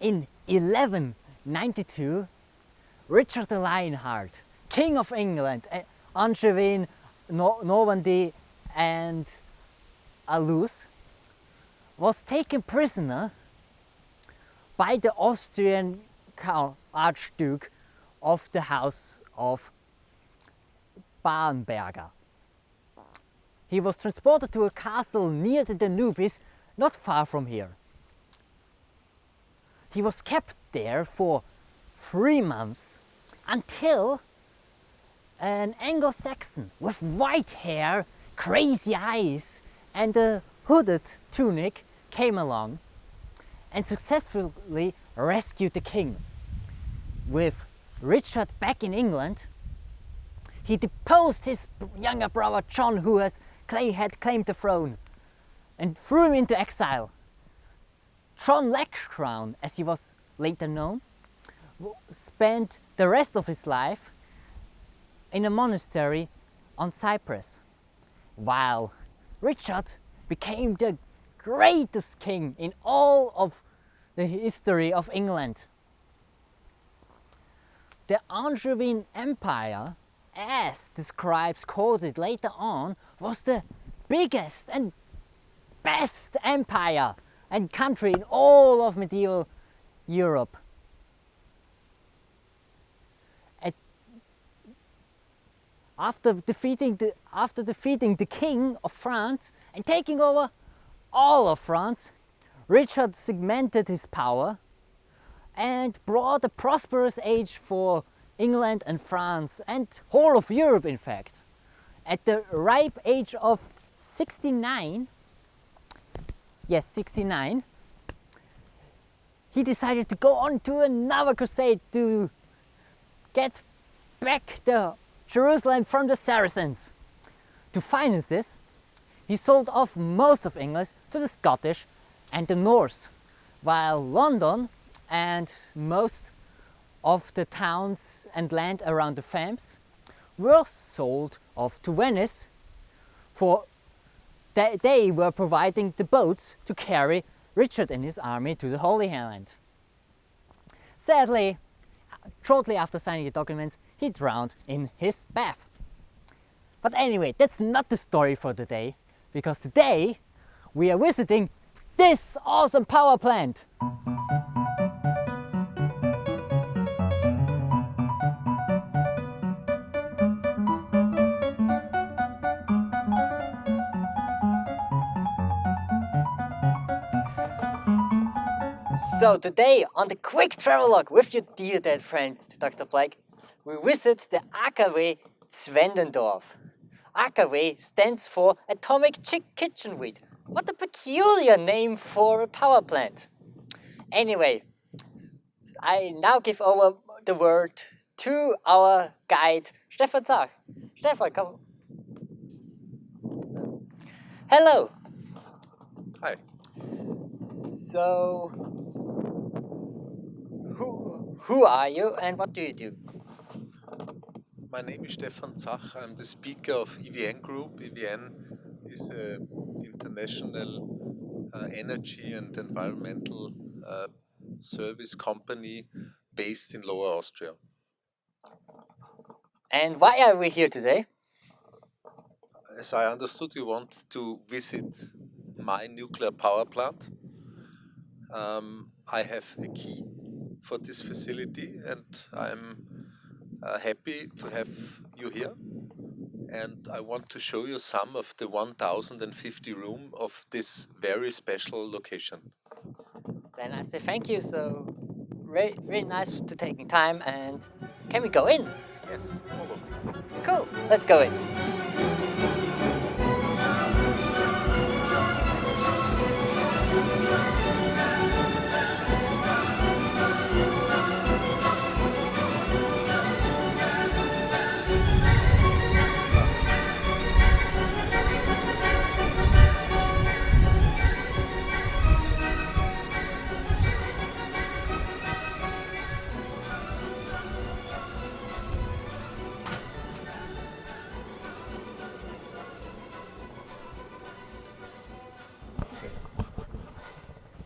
In 1192, Richard the Lionheart, King of England, Angevin, Normandy and Alus, was taken prisoner by the Austrian Archduke of the House of Babenberger. He was transported to a castle near the Danube, not far from here. He was kept there for 3 months until an Anglo-Saxon with white hair, crazy eyes and a hooded tunic came along and successfully rescued the king. With Richard back in England, he deposed his younger brother John, who had claimed the throne, and threw him into exile. John Legcrown, as he was later known, spent the rest of his life in a monastery on Cyprus, while Richard became the greatest king in all of the history of England. The Angevin Empire, as the scribes called it later on, was the biggest and best empire and country in all of medieval Europe. After defeating the king of France and taking over all of France, Richard segmented his power and brought a prosperous age for England and France and whole of Europe, in fact. At the ripe age of 69, he decided to go on to another crusade to get back the Jerusalem from the Saracens. To finance this, he sold off most of England to the Scottish and the Norse, while London and most of the towns and land around the Thames were sold off to Venice, for they were providing the boats to carry Richard and his army to the Holy Land. Sadly, shortly after signing the documents, he drowned in his bath. But anyway, that's not the story for today, because today we are visiting this awesome power plant. So today on the quick travelog with your dear dead friend Dr. Blake, we visit the AKW Zwentendorf. AKW stands for Atomic Kitchen Wheat. What a peculiar name for a power plant. Anyway, I now give over the word to our guide Stefan Zach. Stefan, come. Hello. Hi. So, who are you and what do you do? My name is Stefan Zach. I'm the speaker of EVN Group. EVN is an international energy and environmental service company based in Lower Austria. And why are we here today? As I understood, you want to visit my nuclear power plant. I have a key for this facility and I'm happy to have you here. And I want to show you some of the 1050 room of this very special location. Then I say thank you. So really nice to taking time, and can we go in? Yes, follow me. Cool, let's go in.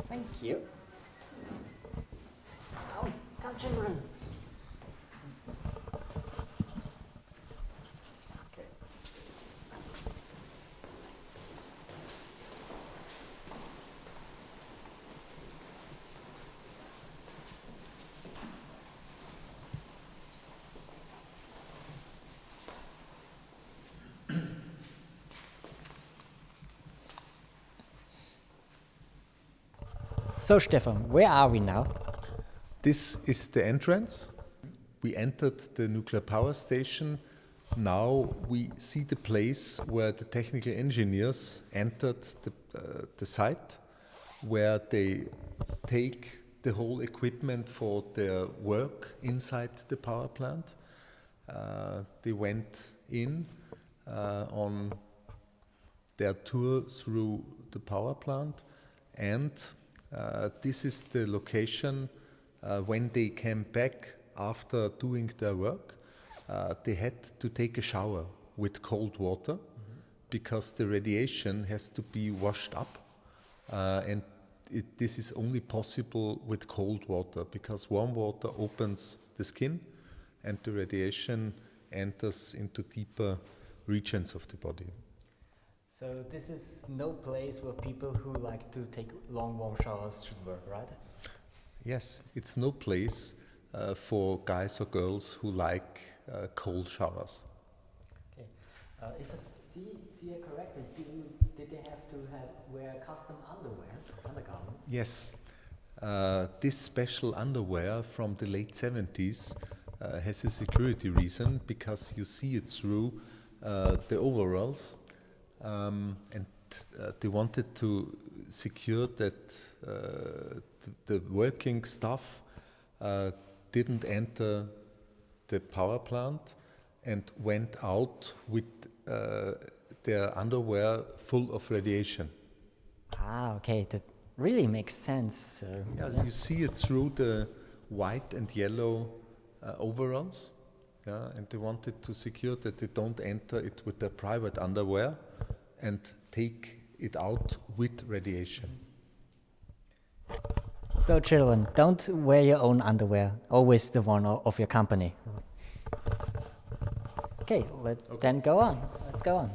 Thank you. Come, children. Okay. So, Stefan, where are we now? This is the entrance. We entered the nuclear power station. Now we see the place where the technical engineers entered the site, where they take the whole equipment for their work inside the power plant. They went in on their tour through the power plant, and this is the location when they came back after doing their work. They had to take a shower with cold water because the radiation has to be washed up, and this is only possible with cold water because warm water opens the skin and the radiation enters into deeper regions of the body. So this is no place where people who like to take long warm showers should work, right? Yes, it's no place for guys or girls who like cold showers. Okay. If I see it correctly, did they have to wear custom undergarments? Yes. This special underwear from the late 70s has a security reason because you see it through the overalls. And they wanted to secure that the working staff didn't enter the power plant and went out with their underwear full of radiation. Ah, okay, that really makes sense. Yeah, you see it through the white and yellow overalls, and they wanted to secure that they don't enter it with their private underwear and take it out with radiation. So children, don't wear your own underwear, always the one of your company. Okay, then go on. Let's go on.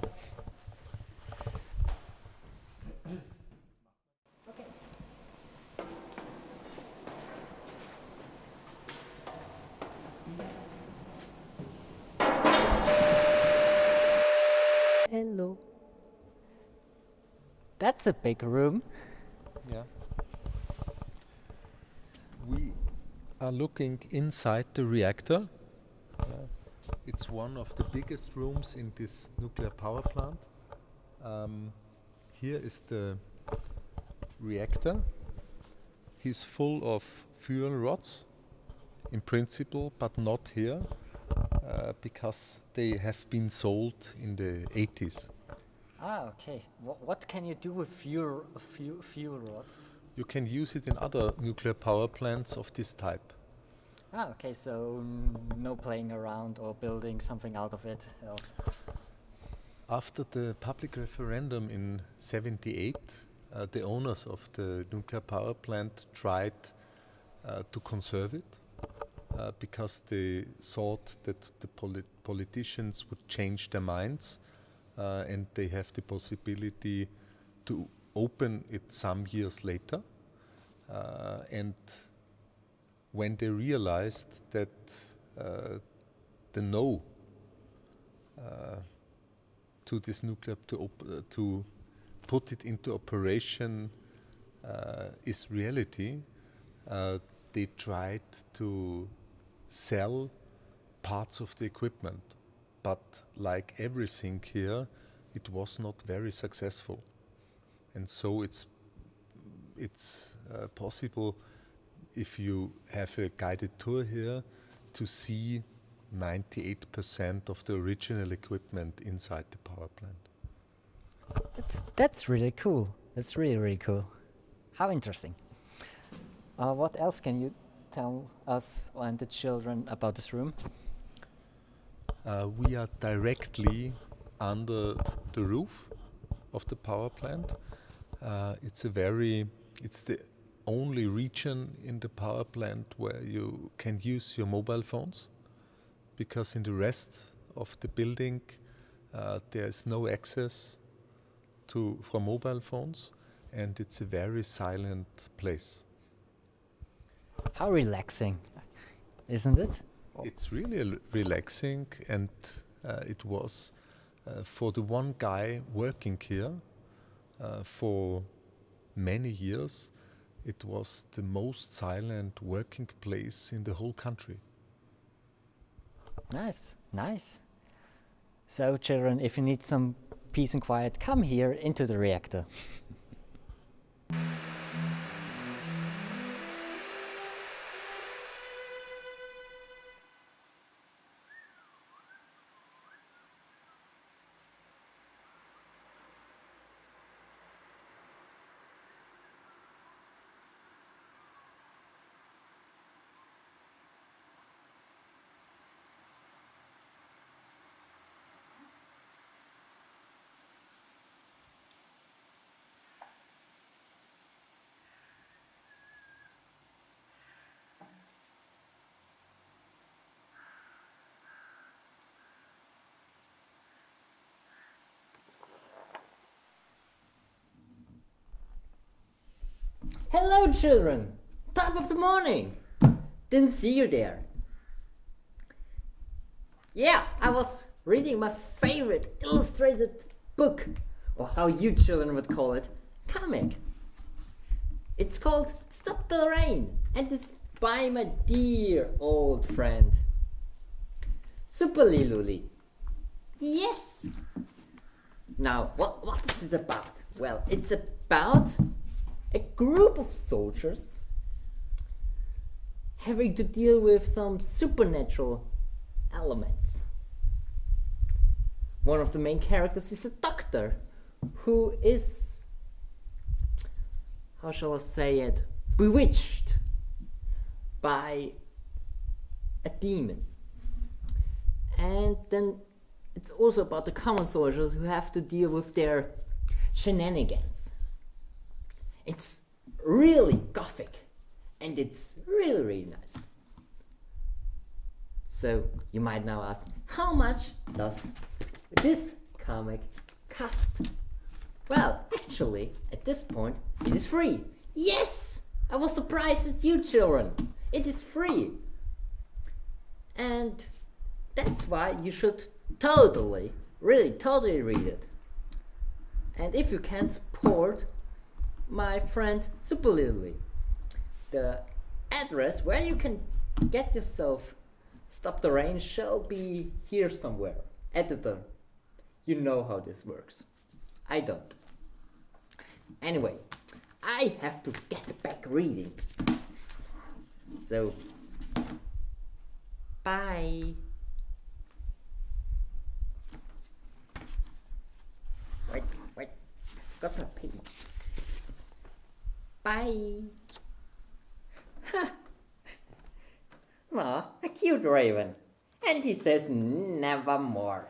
Hello. That's a big room. Yeah. We are looking inside the reactor. It's one of the biggest rooms in this nuclear power plant. Here is the reactor. He's full of fuel rods, in principle, but not here, because they have been sold in the 80s. Ah, okay. What can you do with fuel rods? You can use it in other nuclear power plants of this type. Ah, okay, so no playing around or building something out of it else. After the public referendum in '78, the owners of the nuclear power plant tried to conserve it because they thought that the politicians would change their minds and they have the possibility to open it some years later. And when they realized that the no to this nuclear to put it into operation is reality, they tried to sell parts of the equipment, but like everything here, it was not very successful, and so it's possible, if you have a guided tour here, to see 98% of the original equipment inside the power plant. That's really cool. That's really, really cool. How interesting. What else can you tell us and the children about this room? We are directly under the roof of the power plant. It's the only region in the power plant where you can use your mobile phones, because in the rest of the building there is no access for mobile phones, and it's a very silent place. How relaxing, isn't it? It's really relaxing, and it was for the one guy working here for many years, it was the most silent working place in the whole country. Nice, nice. So children, if you need some peace and quiet, come here into the reactor. Hello children! Top of the morning! Didn't see you there. Yeah, I was reading my favorite illustrated book, or how you children would call it, comic. It's called Stop the Rain, and it's by my dear old friend Super Liluli. Yes! Now, what is it about? Well, it's about a group of soldiers having to deal with some supernatural elements. One of the main characters is a doctor who is, how shall I say it, bewitched by a demon. And then it's also about the common soldiers who have to deal with their shenanigans. It's really gothic, and it's really, really nice. So you might now ask, how much does this comic cost? Well, actually, at this point, it is free. Yes! I was surprised as you children. It is free. And that's why you should totally, really totally read it. And if you can support my friend Super Lily, the address where you can get yourself Stop the Rain shall be here somewhere. Editor, you know how this works. I don't. Anyway, I have to get back reading. So, bye. Wait, got my page. Bye. Ha! Aw, a cute raven. And he says nevermore.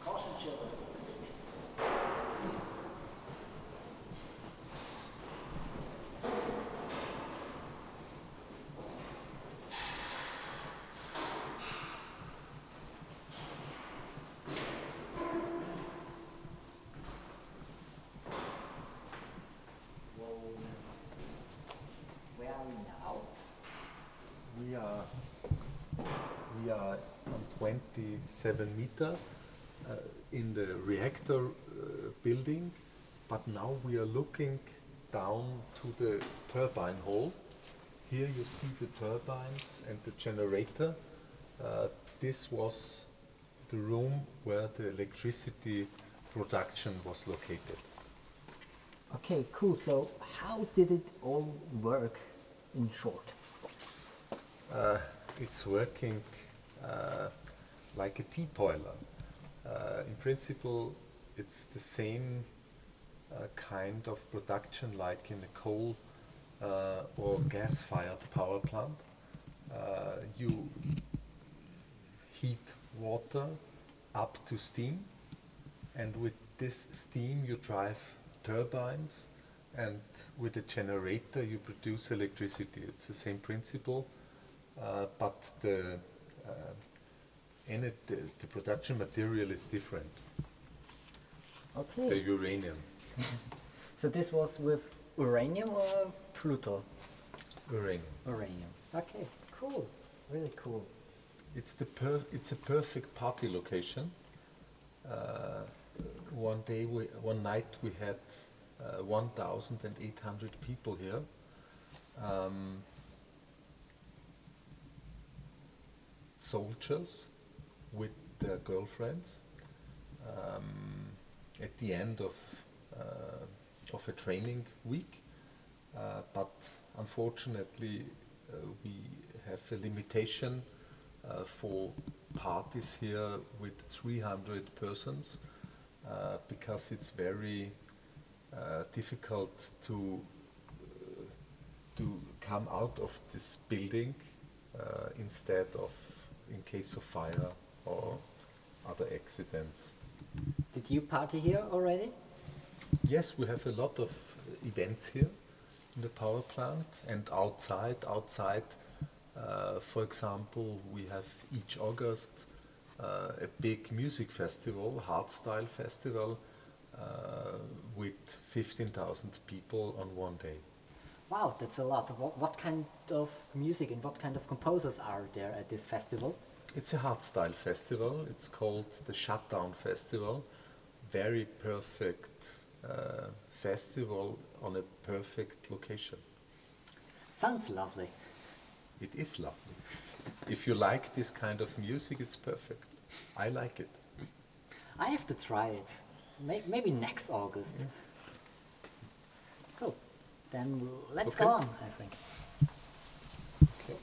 Caution children, it's a bit. Where are we now? We are on 27 meter in the reactor building, but now we are looking down to the turbine hall. Here you see the turbines and the generator. This was the room where the electricity production was located. Okay, cool. So how did it all work in short? It's working like a tea boiler. In principle, it's the same kind of production like in a coal or gas-fired power plant. You heat water up to steam, and with this steam you drive turbines, and with a generator you produce electricity. It's the same principle, but the production material is different. Okay. The uranium. So this was with uranium or Pluto? Uranium. Uranium. Okay, cool. Really cool. It's a perfect party location. One night we had 1,800 people here. Soldiers with their girlfriends. At the end of a training week, but unfortunately we have a limitation for parties here with 300 persons because it's very difficult to come out of this building instead of in case of fire or other accidents. Did you party here already? Yes, we have a lot of events here in the power plant and outside. For example, we have each August a big music festival, hardstyle festival, with 15,000 people on one day. Wow, that's a lot. What kind of music and what kind of composers are there at this festival? It's a hardstyle festival. It's called the Shutdown Festival. Very perfect festival on a perfect location. Sounds lovely. It is lovely. If you like this kind of music, it's perfect. I like it. I have to try it. Maybe next August. Yeah. Cool. Then let's Okay. go on, I think. Okay.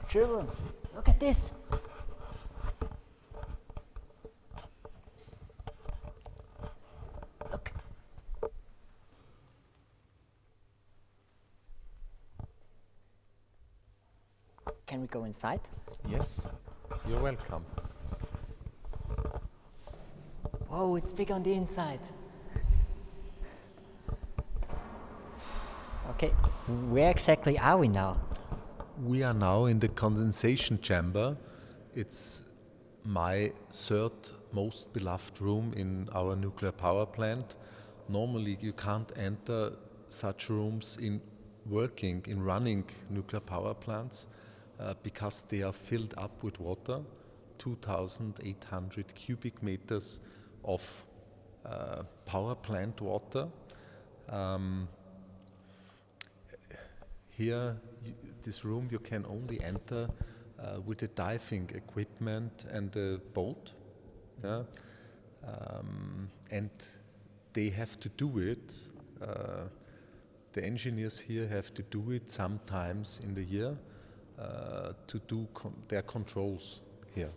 Children, look at this. Look. Can we go inside? Yes, you're welcome. Whoa, it's big on the inside. Okay, where exactly are we now? We are now in the condensation chamber. It's my third most beloved room in our nuclear power plant. Normally you can't enter such rooms in running nuclear power plants because they are filled up with water, 2,800 cubic meters of power plant water. Here, this room you can only enter with the diving equipment and a boat. Yeah? And they have to do it the engineers here have to do it sometimes in the year to do their controls here.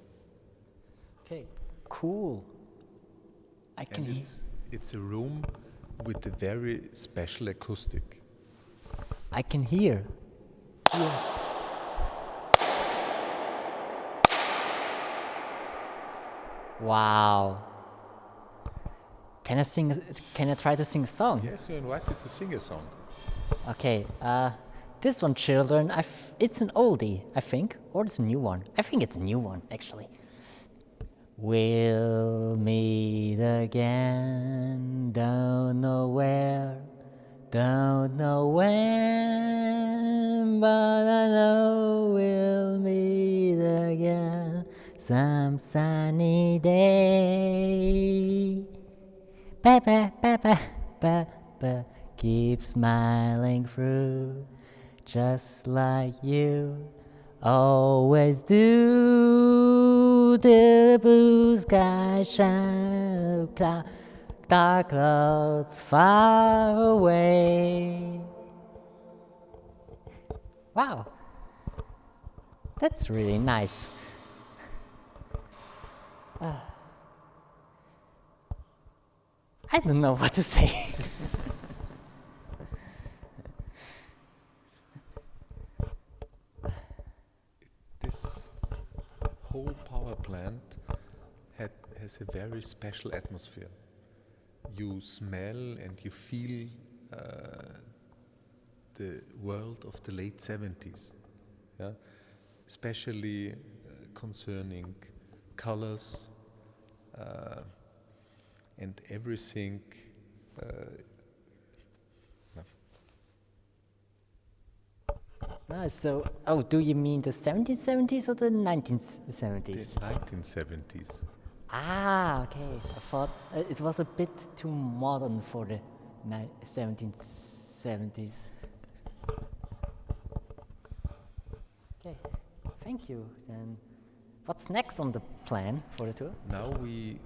Okay, cool. I can And it's a room with a very special acoustic. I can hear. Wow. Can I try to sing a song? Yes, you're invited to sing a song. Okay, this one, children, it's an oldie, I think, or it's a new one. I think it's a new one, actually. We'll meet again, don't know where, don't know when, but I know we'll meet again some sunny day. Ba-ba, ba-ba, ba-ba, keep smiling through, just like you always do. The blue sky shine, dark clouds far away. Wow, that's really nice. I don't know what to say. This whole power plant has a very special atmosphere. You smell and you feel the world of the late 70s, yeah? Especially concerning colors and everything. So, do you mean the 1770s or the 1970s? The 1970s. Ah, okay. I thought it was a bit too modern for the 1770s. Okay, thank you. Then, what's next on the plan for the tour? Now we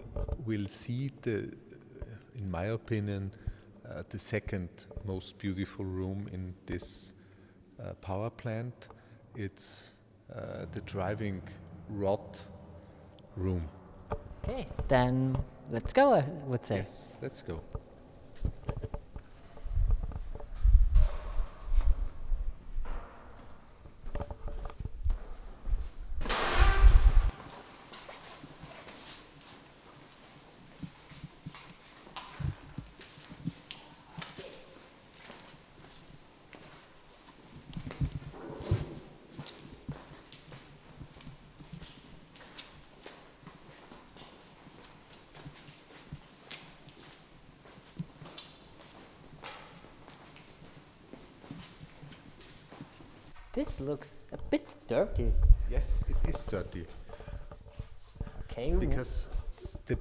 will see in my opinion, the second most beautiful room in this power plant. It's the driving rod room. Okay, then let's go, I would say. Yes, let's go. This looks a bit dirty. Yes, it is dirty. Okay. Because the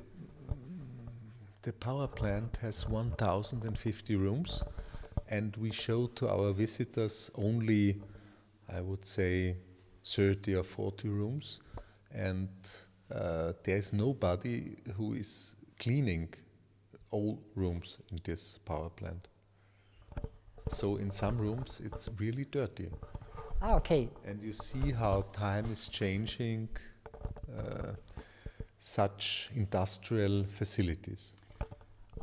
power plant has 1,050 rooms, and we show to our visitors only, I would say, 30 or 40 rooms, and there's nobody who is cleaning all rooms in this power plant. So in some rooms it's really dirty. Ah, okay. And you see how time is changing such industrial facilities.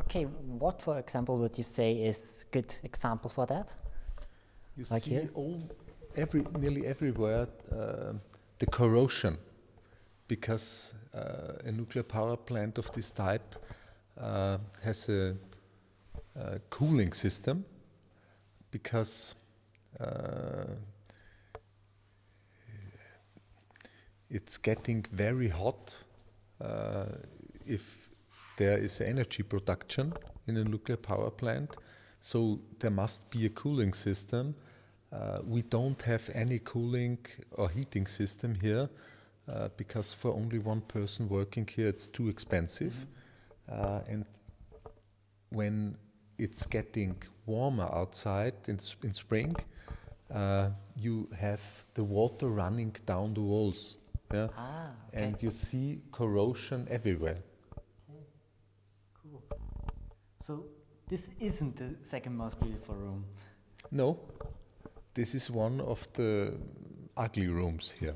Okay, what, for example, would you say is good example for that? You Like see here? nearly everywhere the corrosion, because a nuclear power plant of this type has a cooling system, because it's getting very hot if there is energy production in a nuclear power plant. So there must be a cooling system. We don't have any cooling or heating system here because for only one person working here it's too expensive. And when it's getting warmer outside in spring, you have the water running down the walls. Yeah? Ah, okay. And you see corrosion everywhere. Okay, cool. So this isn't the second most beautiful room. No, this is one of the ugly rooms here.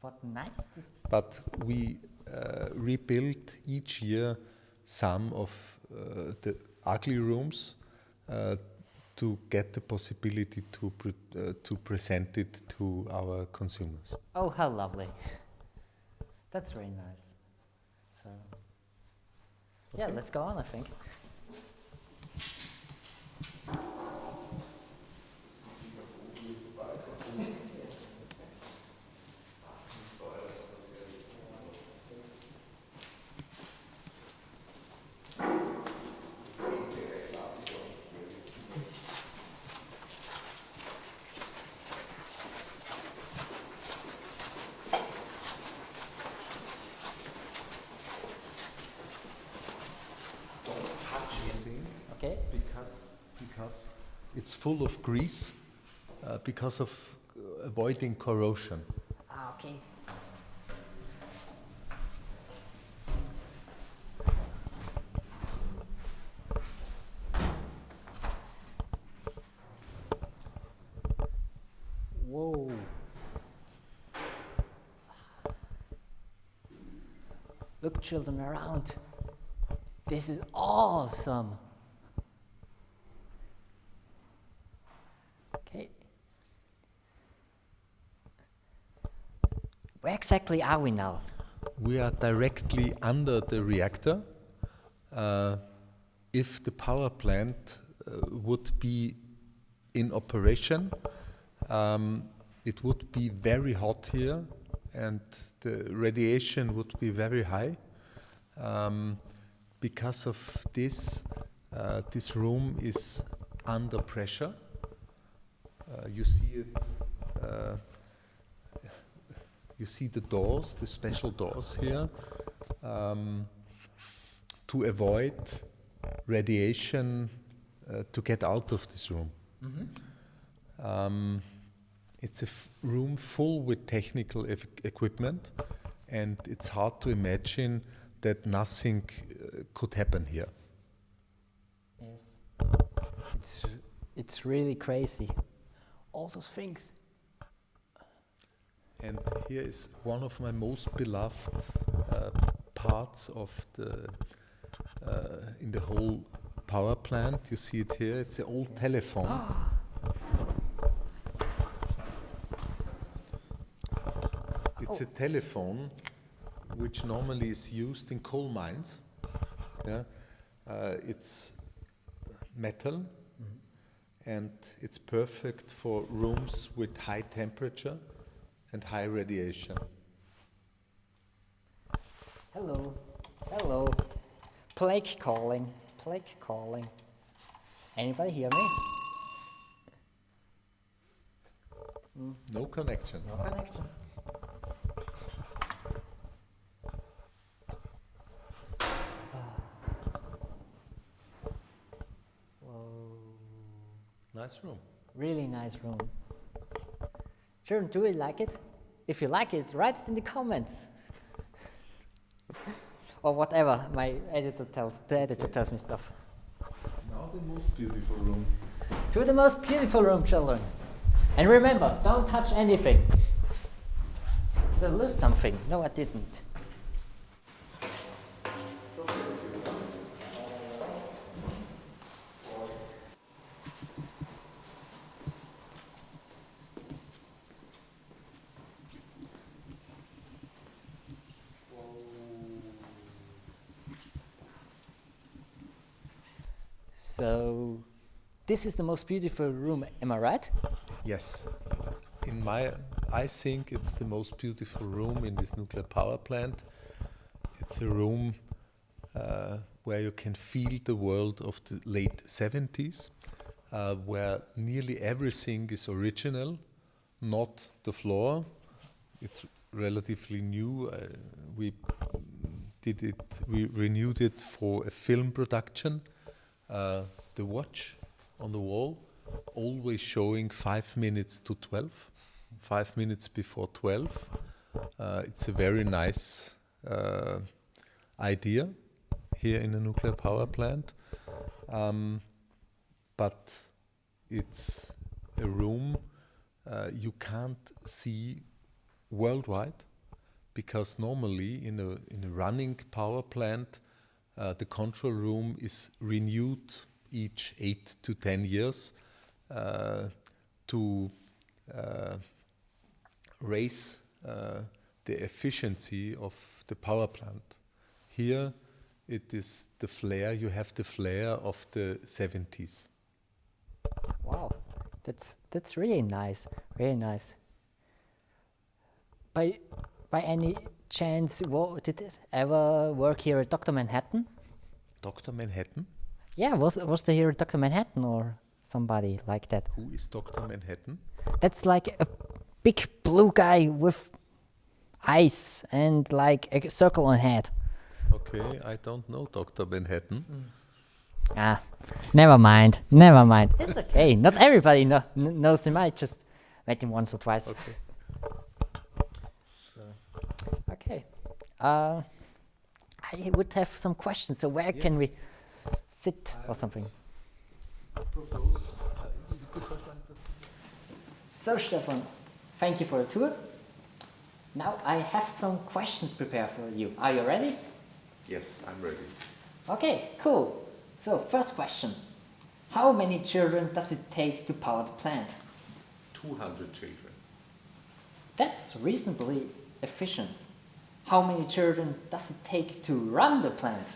What nice to see. But we rebuild each year some of the ugly rooms to get the possibility to present it to our consumers. Oh, how lovely. That's very nice. So, yeah, Okay. let's go on, I think. Okay. Because it's full of grease, because of avoiding corrosion. Ah, okay. Whoa. Look, children around. This is awesome. Okay. Where exactly are we now? We are directly under the reactor. If the power plant would be in operation, it would be very hot here and the radiation would be very high. Because of this, this room is under pressure. You see it. You see the doors, the special doors here, to avoid radiation to get out of this room. It's a room full with technical equipment, and it's hard to imagine that nothing could happen here. Yes. It's really crazy. All those things. And here is one of my most beloved parts of the in the whole power plant. You see it here. It's an old telephone. It's a telephone which normally is used in coal mines. Yeah? It's metal, and it's perfect for rooms with high temperature and high radiation. Hello. Hello. Plague calling. Plague calling. Anybody hear me? No connection. No connection. Nice room. Really nice room. Sure, do you like it? If you like it, write it in the comments. Or whatever, the editor tells me stuff. Now the most beautiful room. To the most beautiful room, children. And remember, don't touch anything. Did I lose something? No, I didn't. So, this is the most beautiful room, am I right? Yes. I think it's the most beautiful room in this nuclear power plant. It's a room where you can feel the world of the late 70s, where nearly everything is original, not the floor. It's relatively new. We renewed it for a film production. The watch on the wall, always showing 5 minutes to 12, 5 minutes before 12. It's a very nice idea here in a nuclear power plant. But it's a room you can't see worldwide, because normally in a running power plant, the control room is renewed each 8 to 10 years to raise the efficiency of the power plant. Here it is the flare, you have the flare of the 70s. Wow, that's really nice, really nice. By any chance, did it ever work here at Dr. Manhattan? Dr. Manhattan? Yeah, was there here at Dr. Manhattan or somebody like that? Who is Dr. Manhattan? That's like a big blue guy with eyes and like a circle on head. Okay, I don't know Dr. Manhattan. Ah, never mind, never mind. It's okay, not everybody knows him. I just met him once or twice. Okay. Okay. I would have some questions. So where can we sit or something? Propose. So Stefan, thank you for the tour. Now I have some questions prepared for you. Are you ready? Yes, I'm ready. Okay, cool. So first question. How many children does it take to power the plant? 200 children. That's reasonably efficient. How many children does it take to run the plant?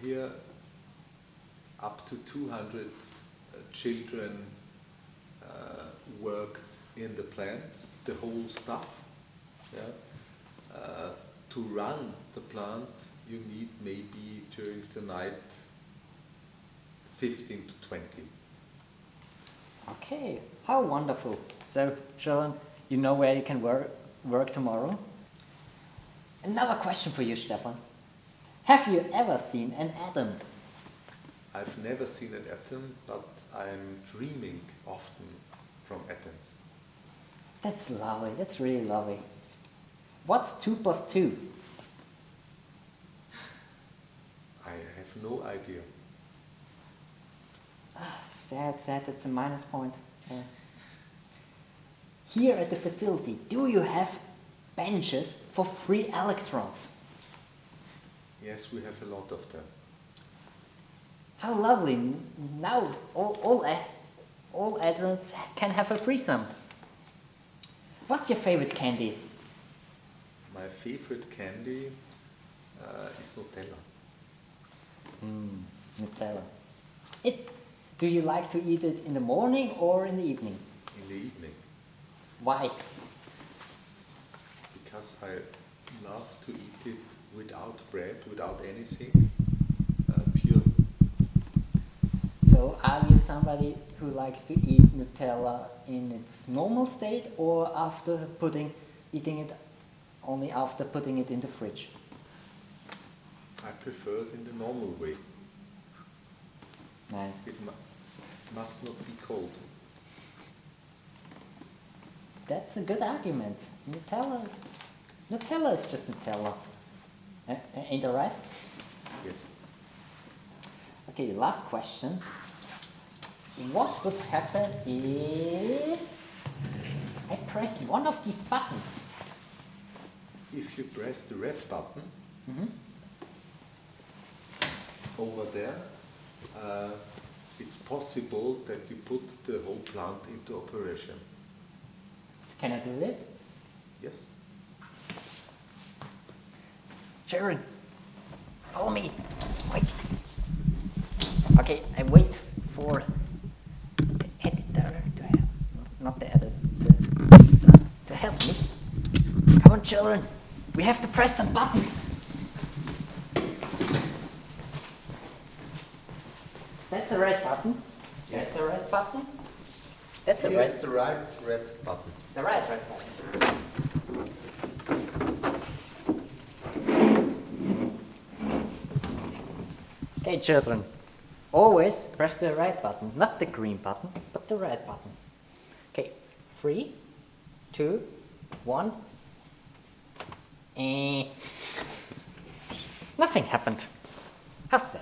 Here, up to 200 children worked in the plant, the whole staff. Yeah. To run the plant, you need maybe during the night 15 to 20. Okay, how wonderful. So, children, you know where you can work tomorrow? Another question for you, Stefan. Have you ever seen an atom? I've never seen an atom, but I'm dreaming often from atoms. That's lovely, that's really lovely. What's 2 plus 2? I have no idea. Sad, that's a minus point. Here at the facility, do you have benches for free electrons? Yes, we have a lot of them. How lovely. Now all adults can have a threesome. What's your favorite candy? My favorite candy is Nutella. Nutella. Do you like to eat it in the morning or in the evening? In the evening. Why? Because I love to eat it without bread, without anything, pure. So are you somebody who likes to eat Nutella in its normal state or eating it only after putting it in the fridge? I prefer it in the normal way. Nice. It must not be cold. That's a good argument. Nutella is just Nutella. Ain't that right? Yes. Okay, last question. What would happen if I pressed one of these buttons? If you press the red button over there, it's possible that you put the whole plant into operation. Can I do this? Yes. Sharon, follow me, quick. Okay, I wait for the editor to help, not the editor, the producer to help me. Come on, children, we have to press some buttons. That's a red button. Yes. That's a red button. That's a Yes, red. the right red button. The right red button. Okay, children, always press the right button, not the green button, but the red button. Okay, 3, 2, 1. Nothing happened. Hasse.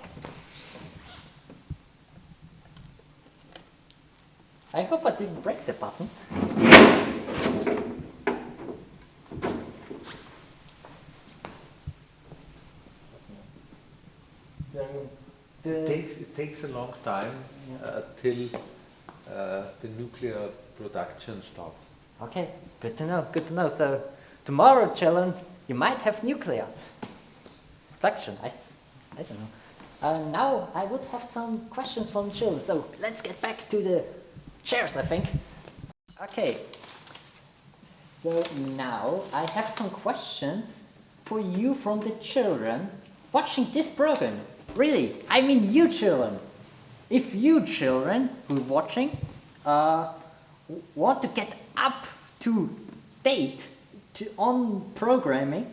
I hope I didn't break the button. So it takes a long time till the nuclear production starts. Okay, good to know, good to know. So tomorrow, children, you might have nuclear production. I don't know. Now I would have some questions from children. So let's get back to the chairs, I think. Okay. So now I have some questions for you from the children watching this program. Really, I mean you children. If you children who are watching want to get up to date on programming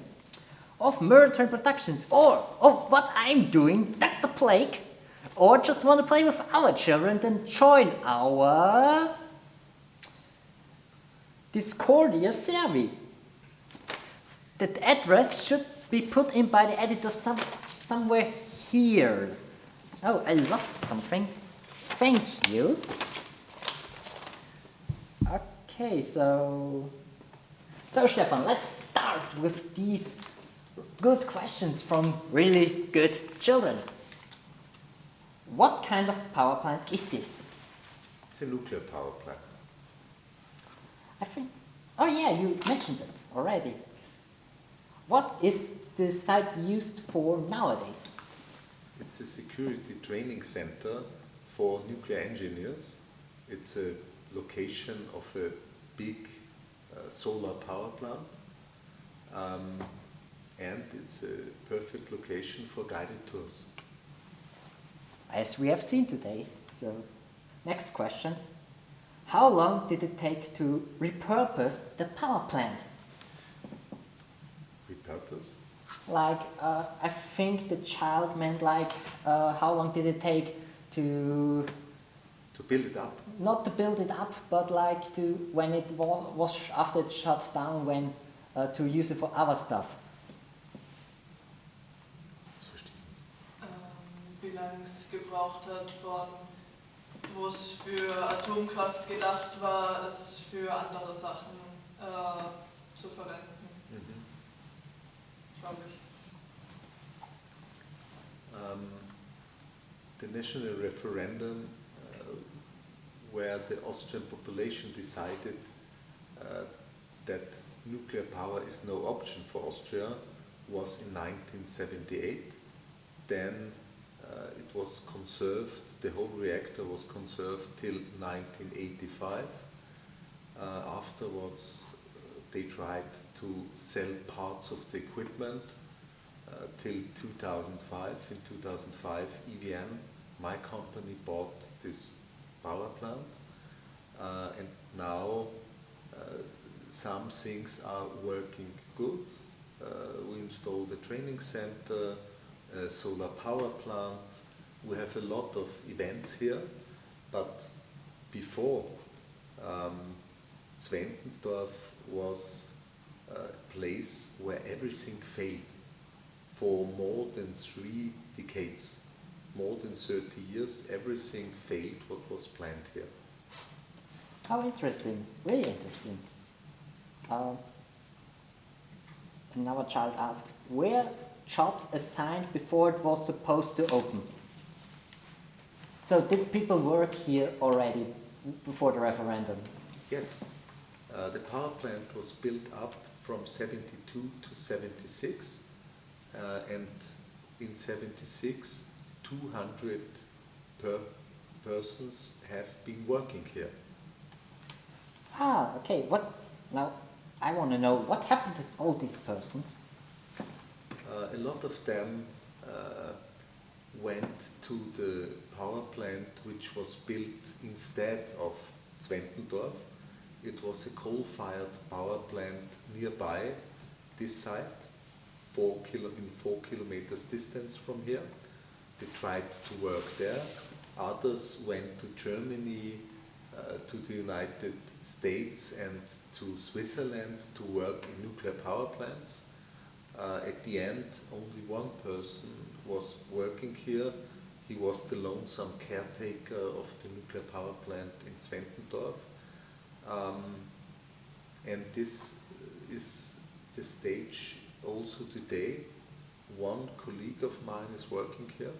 of Murrican Productions or of what I'm doing, Dr. Plague, or just want to play with our children, then join our Discordia server. That address should be put in by the editor somewhere here. Oh, I lost something. Thank you. Okay, so Stefan, let's start with these good questions from really good children. What kind of power plant is this? It's a nuclear power plant. I think, oh yeah, you mentioned it already. What is the site used for nowadays? It's a security training center for nuclear engineers. It's a location of a big solar power plant. And it's a perfect location for guided tours. As we have seen today. So, next question. How long did it take to repurpose the power plant? Repurpose? Like, I think the child meant like, how long did it take to... To build it up? Not to build it up, but like to, when it was after it shut down, when to use it for other stuff. Wie lange es gebraucht hat, wo es für Atomkraft gedacht war, es für andere Sachen zu verwenden, glaube ich. The national referendum where the Austrian population decided that nuclear power is no option for Austria was in 1978. Then it was conserved, the whole reactor was conserved till 1985. Afterwards, they tried to sell parts of the equipment till 2005. In 2005, EVN, my company, bought this power plant. And now some things are working good. We installed a training center, a solar power plant. We have a lot of events here, but before Zwentendorf was a place where everything failed for more than 3 decades. More than 30 years, everything failed what was planned here. How interesting, really interesting. Another child asked, were jobs assigned before it was supposed to open? So did people work here already before the referendum? Yes. The power plant was built up from 72 to 76, and in 76, 200 persons have been working here. Ah, okay. What now? I want to know what happened to all these persons. A lot of them went to the power plant which was built instead of Zwentendorf. It was a coal-fired power plant nearby this site, 4 kilometers distance from here. They tried to work there. Others went to Germany, to the United States and to Switzerland to work in nuclear power plants. At the end, only one person was working here. He was the lonesome caretaker of the nuclear power plant in Zwentendorf. And this is the stage also today. One colleague of mine is working here,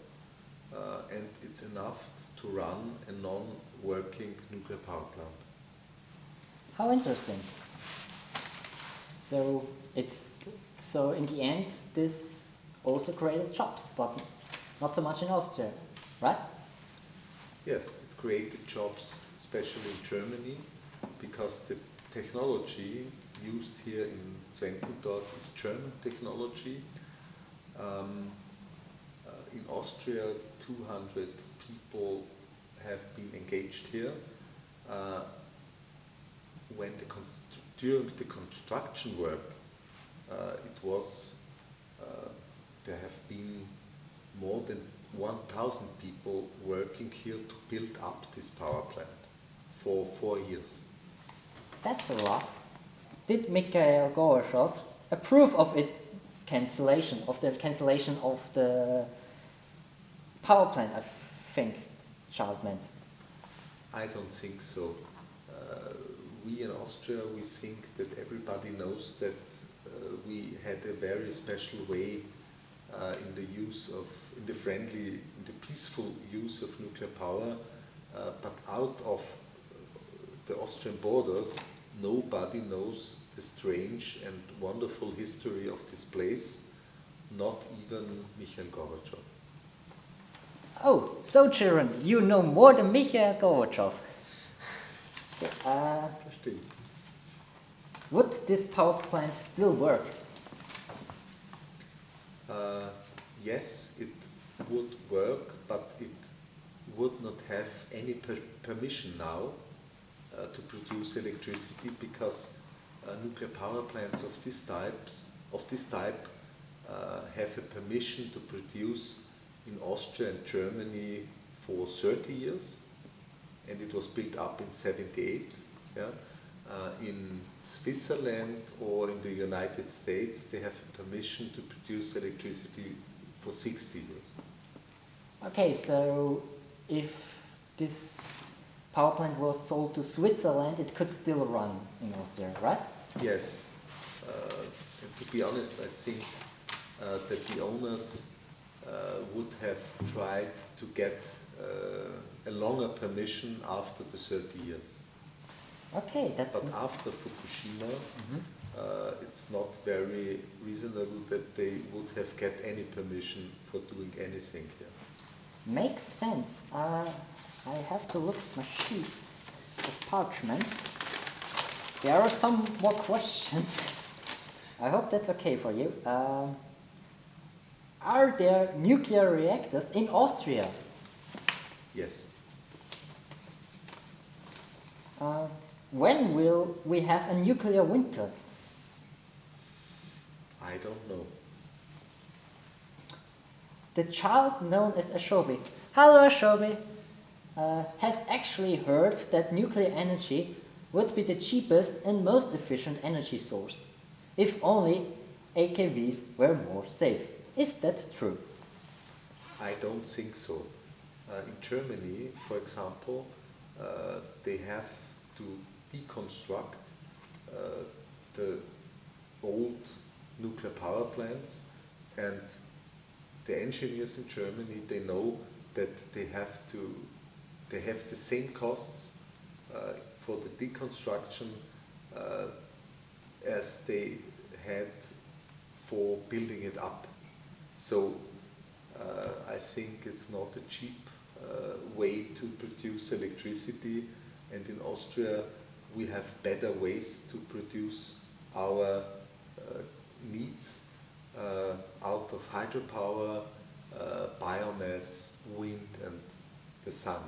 and it's enough to run a non-working nuclear power plant. How interesting. So in the end, this also created jobs, but not so much in Austria, right? Yes, it created jobs, especially in Germany, because the technology used here in Zwentendorf is German technology. In Austria, 200 people have been engaged here. During the construction work, there have been more than 1,000 people working here to build up this power plant for 4 years. That's a lot. Did Mikhail Gorbachev approve of its cancellation, of the power plant, I think Child meant? I don't think so. We in Austria, we think that everybody knows that we had a very special way in the peaceful use of nuclear power, but out of the Austrian borders, nobody knows the strange and wonderful history of this place, not even Mikhail Gorbachev. Oh, so children, you know more than Mikhail Gorbachev. Would this power plant still work? Yes, it would work, but it would not have any permission now to produce electricity, because nuclear power plants of this type have a permission to produce in Austria and Germany for 30 years, and it was built up in 78. Yeah? In Switzerland or in the United States, they have a permission to produce electricity for 60 years. Okay, so if this power plant was sold to Switzerland, it could still run in Austria, right? Yes. And to be honest, I think that the owners would have tried to get a longer permission after the 30 years. Okay. But after Fukushima, it's not very reasonable that they would have get any permission for doing anything here. Makes sense. I have to look at my sheets of parchment. There are some more questions. I hope that's okay for you. Are there nuclear reactors in Austria? Yes. When will we have a nuclear winter? I don't know. The child known as Ashobi, hello Ashobi, has actually heard that nuclear energy would be the cheapest and most efficient energy source, if only AKWs were more safe. Is that true? I don't think so. In Germany, for example, they have to deconstruct the old nuclear power plants, and the engineers in Germany, they know that they have the same costs for the deconstruction as they had for building it up. So I think it's not a cheap way to produce electricity, and in Austria we have better ways to produce our needs out of hydropower, biomass, wind and the sun.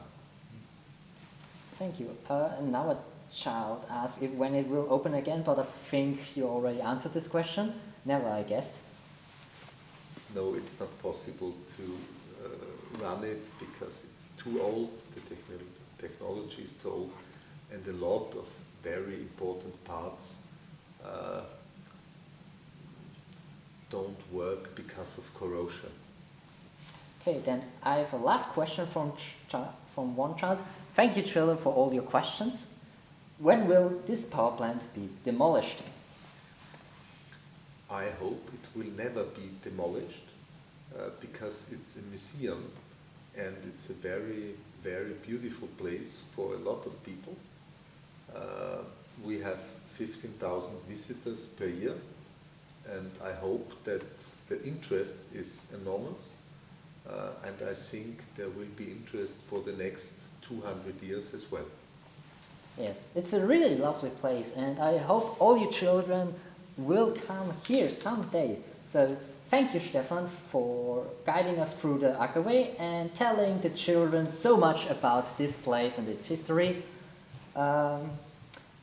Thank you. And now a child asks if when it will open again, but I think you already answered this question. Never, I guess. No, it's not possible to run it because it's too old, the technology is too old, and a lot of very important parts don't work because of corrosion. Okay, then I have a last question from one child. Thank you, children, for all your questions. When will this power plant be demolished? I hope it will never be demolished because it's a museum and it's a very, very beautiful place for a lot of people. We have 15,000 visitors per year, and I hope that the interest is enormous, and I think there will be interest for the next 200 years as well. Yes, it's a really lovely place, and I hope all you children will come here someday. So thank you, Stefan, for guiding us through the AKW and telling the children so much about this place and its history.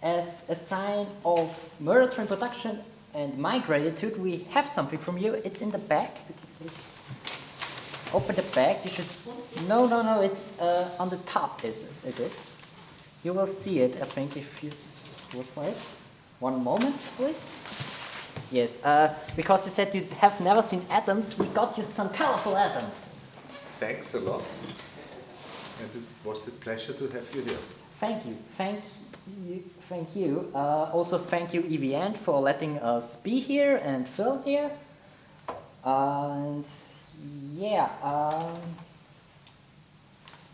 As a sign of Murrican production and my gratitude, we have something from you. It's in the bag. Could you please open the bag? You should. No, it's on the top. It is. You will see it, I think, if you look for it. One moment, please. Yes, because you said you have never seen atoms, we got you some colorful atoms. Thanks a lot. And it was a pleasure to have you here. Thank you. Also, thank you, EVN, for letting us be here and film here. And yeah,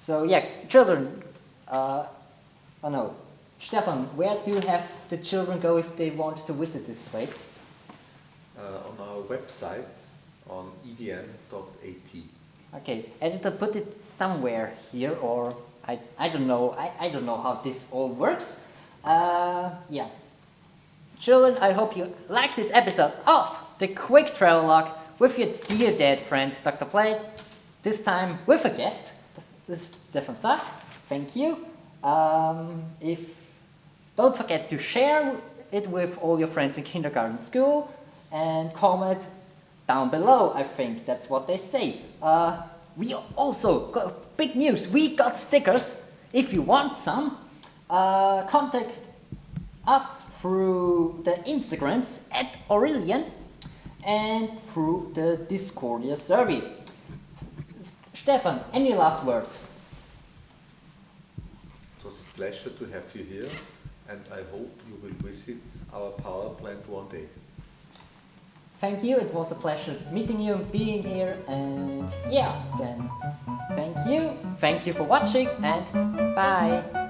so yeah, children. Oh no, Stefan, where do you have the children go if they want to visit this place? On our website on evn.at. Okay, editor, put it somewhere here, or I don't know. I don't know how this all works. Yeah. Children, I hope you like this episode of the Quick Travelog with your dear dead friend, Dr. Plate. This time with a guest, this is Stefan Zach. Thank you. Don't forget to share it with all your friends in kindergarten, school, and comment down below. I think that's what they say. We also got big news. We got stickers. If you want some, contact us through the Instagrams at Aureelian and through the Discordia survey. Stefan, any last words? It was a pleasure to have you here, and I hope you will visit our power plant one day. Thank you, it was a pleasure meeting you, being here, and yeah, then thank you for watching, and bye.